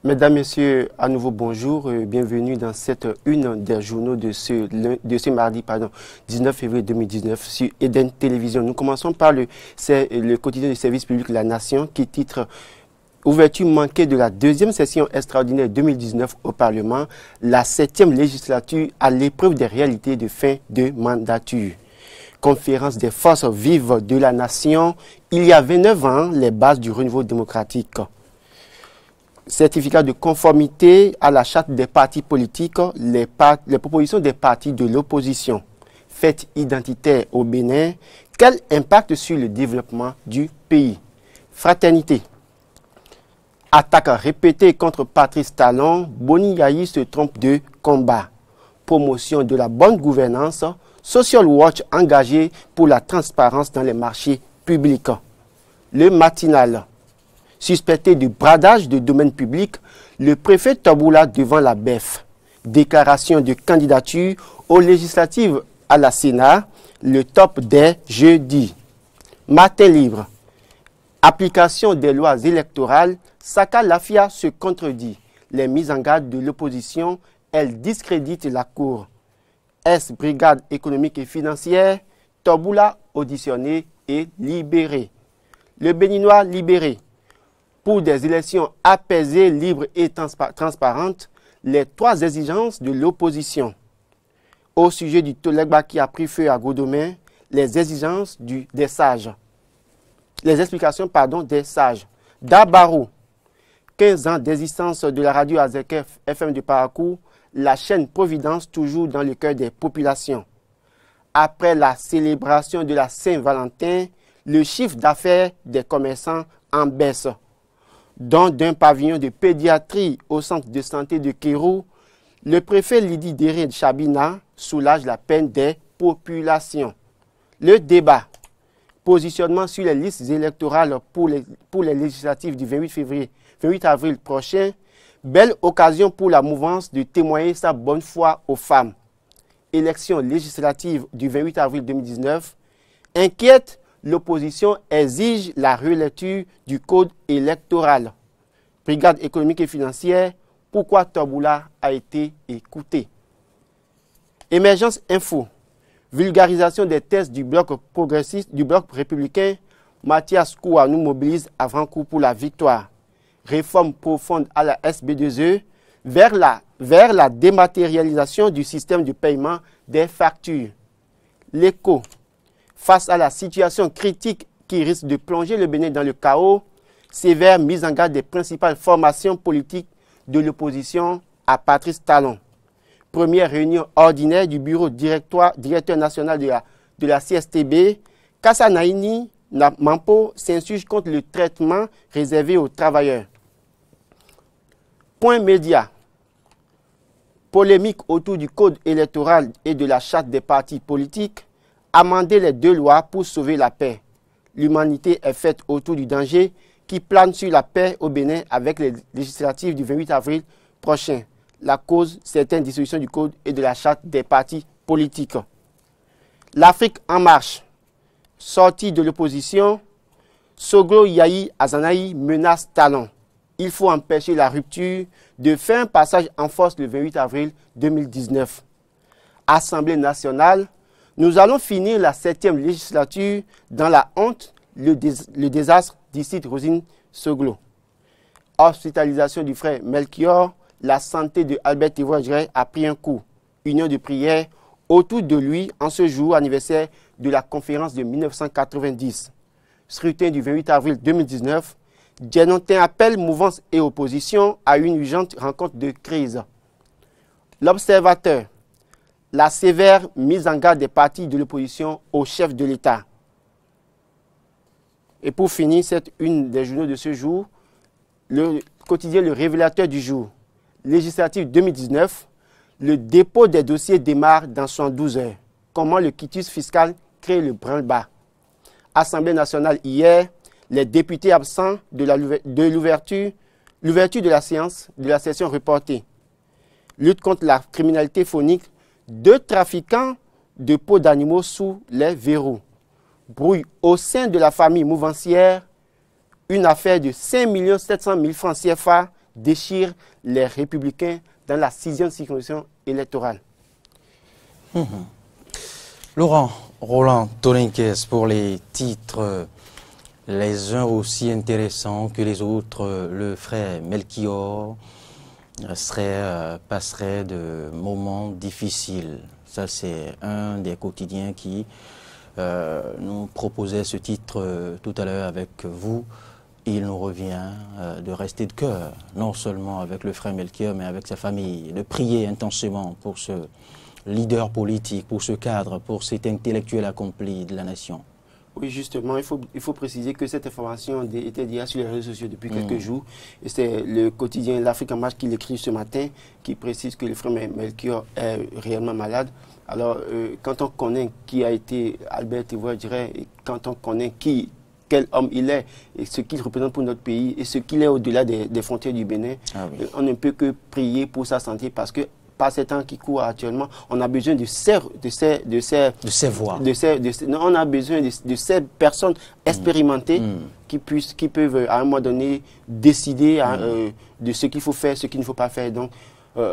Mesdames, Messieurs, à nouveau bonjour, bienvenue dans cette une des journaux de ce mardi 19 février 2019 sur Eden Télévision. Nous commençons par le quotidien du service public La Nation qui titre Ouverture manquée de la deuxième session extraordinaire 2019 au Parlement, la 7e législature à l'épreuve des réalités de fin de mandature. Conférence des forces vives de la Nation, il y a 29 ans, les bases du renouveau démocratique. Certificat de conformité à la charte des partis politiques, les propositions des partis de l'opposition. Fête identitaire au Bénin, quel impact sur le développement du pays? Fraternité. Attaque répétée contre Patrice Talon, Boni Yayi se trompe de combat. Promotion de la bonne gouvernance, Social Watch engagé pour la transparence dans les marchés publics. Le matinal. Suspecté du bradage de domaine public, le préfet Toboula devant la BEF. Déclaration de candidature aux législatives à la Sénat, le top des jeudis. Matin libre. Application des lois électorales, Saka Lafia se contredit. Les mises en garde de l'opposition, elle discrédite la Cour. Brigade économique et financière, Toboula auditionné et libéré. Le Béninois libéré. Pour des élections apaisées, libres et transparentes, les trois exigences de l'opposition. Au sujet du Tolegba qui a pris feu à Godomain, les exigences des sages. Les explications, des sages. Dabaro, 15 ans d'existence de la radio Azek FM de Parakou, la chaîne Providence toujours dans le cœur des populations. Après la célébration de la Saint-Valentin, le chiffre d'affaires des commerçants en baisse. Don d'un pavillon de pédiatrie au centre de santé de Kérou, le préfet Lydie Déré Chabina soulage la peine des populations. Le débat. Positionnement sur les listes électorales pour les législatives du 28 avril prochain. Belle occasion pour la mouvance de témoigner sa bonne foi aux femmes. Élection législative du 28 avril 2019. Inquiète, l'opposition exige la relecture du code électoral. Brigade économique et financière, pourquoi Toboula a été écouté. Émergence info. Vulgarisation des tests du bloc progressiste, du bloc républicain. Mathias Koua nous mobilise avant coup pour la victoire. Réforme profonde à la SB2E vers la dématérialisation du système de paiement des factures. L'écho. Face à la situation critique qui risque de plonger le Bénin dans le chaos, sévère mise en garde des principales formations politiques de l'opposition à Patrice Talon. Première réunion ordinaire du bureau directeur national de la CSTB, Kassanaini Mampo s'insurge contre le traitement réservé aux travailleurs. Point média. Polémique autour du code électoral et de la charte des partis politiques. Amender les deux lois pour sauver la paix. L'humanité est faite autour du danger qui plane sur la paix au Bénin avec les législatives du 28 avril prochain. La cause, certaines dissolutions du code et de la charte des partis politiques. L'Afrique en marche. Sortie de l'opposition, Soglo Yayi Azanaï menace Talon. Il faut empêcher la rupture de faire un passage en force le 28 avril 2019. Assemblée nationale. Nous allons finir la 7e législature dans la honte, le désastre, d'ici Rosine Soglo. Hospitalisation du frère Melchior, la santé de Albert Thévois a pris un coup. Union de prière autour de lui en ce jour anniversaire de la conférence de 1990. Scrutin du 28 avril 2019. Djenontin appelle mouvance et opposition à une urgente rencontre de crise. L'observateur. La sévère mise en garde des partis de l'opposition au chef de l'État. Et pour finir, c'est une des journaux de ce jour, le quotidien Le Révélateur du jour. Législative 2019, le dépôt des dossiers démarre dans 72 heures. Comment le quitus fiscal crée le branle-bas. Assemblée nationale hier, les députés absents de l'ouverture de la séance, de la session reportée. Lutte contre la criminalité phonique. 2 trafiquants de peaux d'animaux sous les verrous. Brouille au sein de la famille mouvancière, une affaire de 5 700 000 francs CFA déchire les Républicains dans la 6e circonscription électorale. Laurent Roland Toninquez, pour les titres, les uns aussi intéressants que les autres, le frère Melchior passerait de moments difficiles. Ça, c'est un des quotidiens qui nous proposait ce titre tout à l'heure avec vous. Il nous revient de rester de cœur, non seulement avec le frère Melchior, mais avec sa famille, de prier intensément pour ce leader politique, pour ce cadre, pour cet intellectuel accompli de la nation. Oui, justement, il faut préciser que cette information était déjà sur les réseaux sociaux depuis quelques jours. Et c'est le quotidien L'Afrique en marche qui l'écrit ce matin, qui précise que le frère Melchior est réellement malade. Alors, quand on connaît qui a été Albert Tévois, je dirais, et quand on connaît quel homme il est, et ce qu'il représente pour notre pays, et ce qu'il est au-delà des frontières du Bénin, on ne peut que prier pour sa santé, parce que par ces temps qui courent actuellement, on a besoin de ces voix. On a besoin de ces personnes expérimentées qui peuvent à un moment donné décider de ce qu'il faut faire, ce qu'il ne faut pas faire. Donc,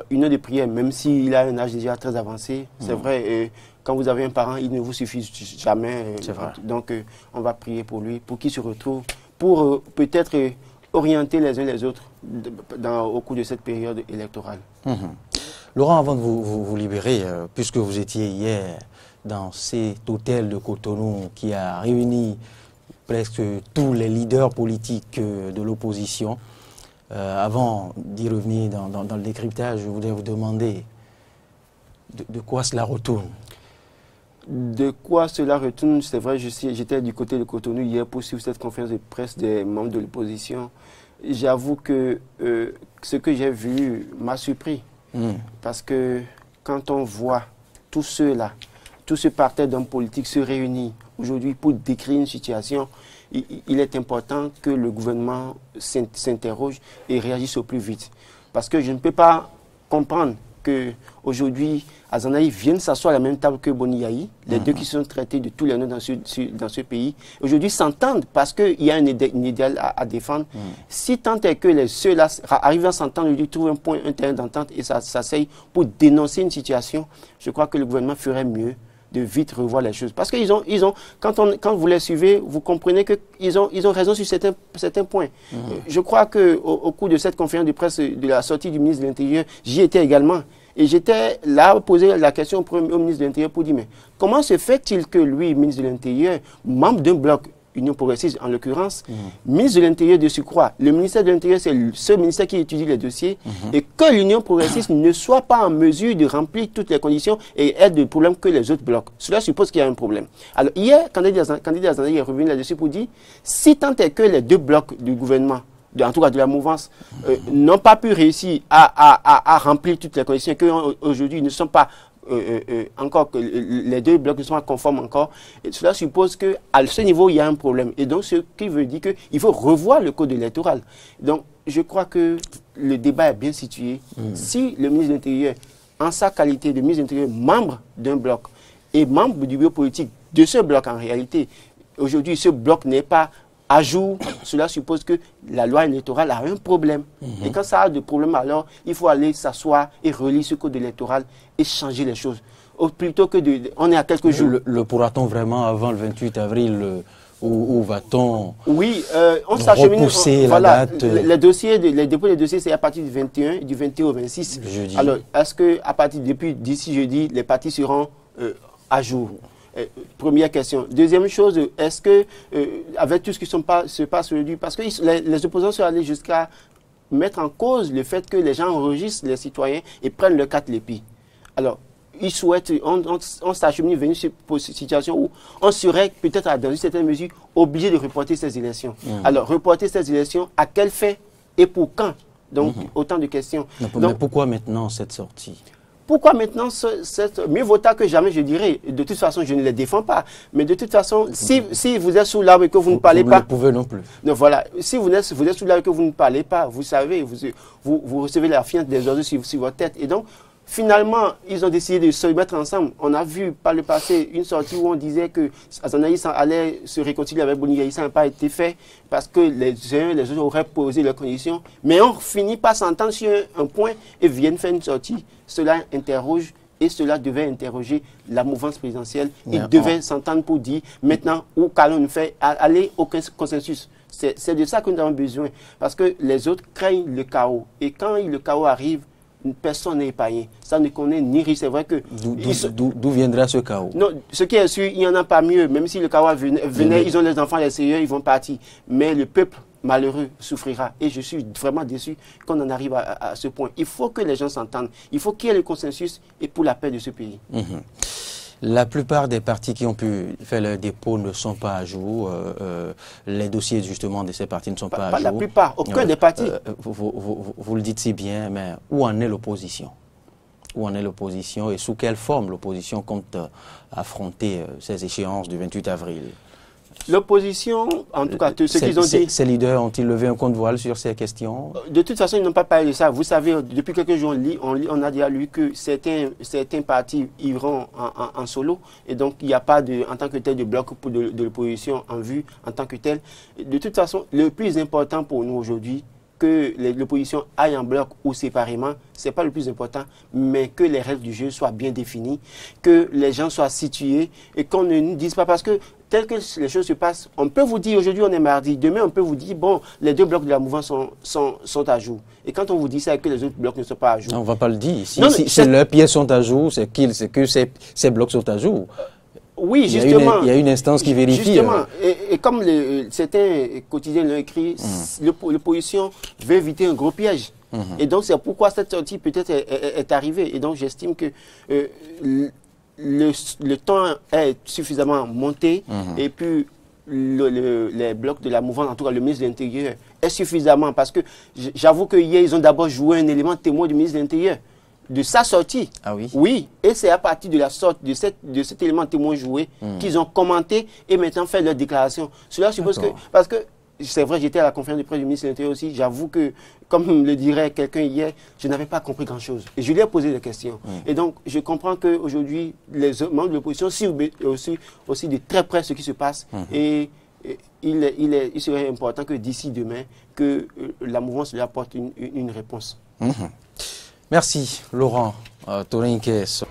une heure de prière, même s'il a un âge déjà très avancé, c'est vrai, quand vous avez un parent, il ne vous suffit jamais. Donc, on va prier pour lui, pour qu'il se retrouve, pour peut-être orienter les uns les autres au cours de cette période électorale. Laurent, avant de vous libérer, puisque vous étiez hier dans cet hôtel de Cotonou qui a réuni presque tous les leaders politiques de l'opposition, avant d'y revenir dans le décryptage, je voudrais vous demander de quoi cela retourne. De quoi cela retourne? C'est vrai, j'étais du côté de Cotonou hier pour suivre cette conférence de presse des membres de l'opposition. J'avoue que ce que j'ai vu m'a surpris. Parce que quand on voit tous ceux-là, tout ce parterre d'hommes politiques se réunir aujourd'hui pour décrire une situation, il est important que le gouvernement s'interroge et réagisse au plus vite. Parce que je ne peux pas comprendre qu'aujourd'hui, Azanaï vienne s'asseoir à la même table que Boniaï, les deux qui sont traités de tous les noms dans ce pays, aujourd'hui s'entendent parce qu'il y a un idéal à défendre. Si tant est que ceux-là arrivent à s'entendre, ils trouvent un terrain d'entente et ça s'asseye pour dénoncer une situation, je crois que le gouvernement ferait mieux de vite revoir les choses. Parce que quand vous les suivez, vous comprenez qu'ils ont raison sur certains points. Je crois qu'au cours de cette conférence de presse de la sortie du ministre de l'Intérieur, j'y étais également. Et j'étais là à poser la question au ministre de l'Intérieur pour dire, mais comment se fait-il que lui, ministre de l'Intérieur, membre d'un bloc Union progressiste en l'occurrence, ministre de l'Intérieur de surcroît, le ministère de l'Intérieur c'est le seul ministère qui étudie les dossiers, et que l'Union progressiste ne soit pas en mesure de remplir toutes les conditions et aide le problème que les autres blocs. Cela suppose qu'il y a un problème. Alors hier, candidat Azanaï est revenu là-dessus pour dire, si tant est que les deux blocs du gouvernement, en tout cas de la mouvance, n'ont pas pu réussir à remplir toutes les conditions, qu'aujourd'hui ne sont pas encore que les deux blocs ne sont pas conformes encore, et cela suppose qu'à ce niveau, il y a un problème. Et donc, ce qui veut dire qu'il faut revoir le code électoral. Donc, je crois que le débat est bien situé. Si le ministre de l'Intérieur, en sa qualité de ministre de l'Intérieur, membre d'un bloc et membre du bureau politique de ce bloc en réalité, aujourd'hui, ce bloc n'est pas à jour, cela suppose que la loi électorale a un problème. Et quand ça a de problème, alors il faut aller s'asseoir et relire ce code électoral et changer les choses. Plutôt que on est à quelques jours. Le pourra-t-on vraiment avant le 28 avril où va-t-on repousser la date? Les dépôts des dossiers, c'est à partir du 21 et du 21 au 26. Jeudi. Alors, est-ce qu'à partir d'ici jeudi, les partis seront à jour? Première question. Deuxième chose, est-ce que, avec tout ce qui se passe aujourd'hui, parce que les opposants sont allés jusqu'à mettre en cause le fait que les gens enregistrent les citoyens et prennent le 4 lépi. Alors, ils souhaitent, on s'achemine vers une situation où on serait peut-être dans une certaine mesure obligé de reporter ces élections. Alors, reporter ces élections, à quelle fin et pour quand? Donc, autant de questions. Mais pourquoi maintenant cette sortie? Pourquoi maintenant mieux vaut tard que jamais, je dirais. De toute façon, je ne les défends pas. Mais de toute façon, si vous êtes sous l'arbre et que vous ne parlez pas... Vous ne pouvez non plus. Donc voilà, si vous êtes sous l'arbre et que vous ne parlez pas, vous savez, vous recevez la fiente des oiseaux sur votre tête. Et donc, Finalement, ils ont décidé de se mettre ensemble. On a vu par le passé une sortie où on disait que Azanaïs allait se réconcilier avec Boni. Ça n'a pas été fait parce que les uns et les autres auraient posé leurs conditions. Mais on finit par s'entendre sur un point et viennent faire une sortie. Cela interroge et cela devait interroger la mouvance présidentielle. Ils devaient s'entendre pour dire maintenant où qu'allons-nous faire aller au consensus. C'est de ça que nous avons besoin. Parce que les autres craignent le chaos. Et quand le chaos arrive, personne n'est épargné. Ça ne connaît ni risque. C'est vrai que... D'où viendra ce chaos? Non, ce qui est sûr, il n'y en a pas mieux. Même si le chaos venait, ils ont les enfants, les seigneurs, ils vont partir. Mais le peuple malheureux souffrira. Et je suis vraiment déçu qu'on en arrive à ce point. Il faut que les gens s'entendent. Il faut qu'il y ait le consensus et pour la paix de ce pays. La plupart des partis qui ont pu faire leur dépôt ne sont pas à jour. Les dossiers justement de ces partis ne sont pas à jour. La plupart, aucun des partis. Vous le dites si bien, mais où en est l'opposition? Où en est l'opposition et sous quelle forme l'opposition compte affronter ces échéances du 28 avril? L'opposition, en tout cas, ce qu'ils ont dit... Ces leaders ont-ils levé un compte voile sur ces questions? De toute façon, ils n'ont pas parlé de ça. Vous savez, depuis quelques jours, on a déjà lu que certains partis iront en solo. Et donc, il n'y a pas, en tant que tel, de bloc de l'opposition en vue, en tant que tel. De toute façon, le plus important pour nous aujourd'hui, que l'opposition aille en bloc ou séparément, ce n'est pas le plus important, mais que les règles du jeu soient bien définies, que les gens soient situés et qu'on ne nous dise pas parce que tel que les choses se passent, on peut vous dire aujourd'hui on est mardi, demain on peut vous dire bon, les deux blocs de la mouvance sont à jour. Et quand on vous dit ça et que les autres blocs ne sont pas à jour. Non, on ne va pas le dire. Si leurs pièces sont à jour, c'est que ces blocs sont à jour. Oui, justement. Il y a une instance qui vérifie. Justement. Et comme certains quotidiens l'ont écrit, l'opposition veut éviter un gros piège. Et donc, c'est pourquoi cette sortie peut-être est arrivée. Et donc, j'estime que le temps est suffisamment monté. Et puis, les blocs de la mouvance, en tout cas le ministre de l'Intérieur, est suffisamment. Parce que j'avoue que hier, ils ont d'abord joué un élément témoin du ministre de l'Intérieur. De sa sortie. Ah oui? Oui, et c'est à partir de la sorte de cet élément témoin joué qu'ils ont commenté et maintenant fait leur déclaration. Cela suppose que, parce que c'est vrai, j'étais à la conférence de presse du ministre de l'Intérieur aussi, j'avoue que, comme le dirait quelqu'un hier, je n'avais pas compris grand-chose. Et je lui ai posé des questions. Et donc, je comprends qu'aujourd'hui, les membres de l'opposition suivent aussi de très près ce qui se passe. Et il serait important que d'ici demain, que la mouvance lui apporte une réponse. Merci, Laurent Torinquès.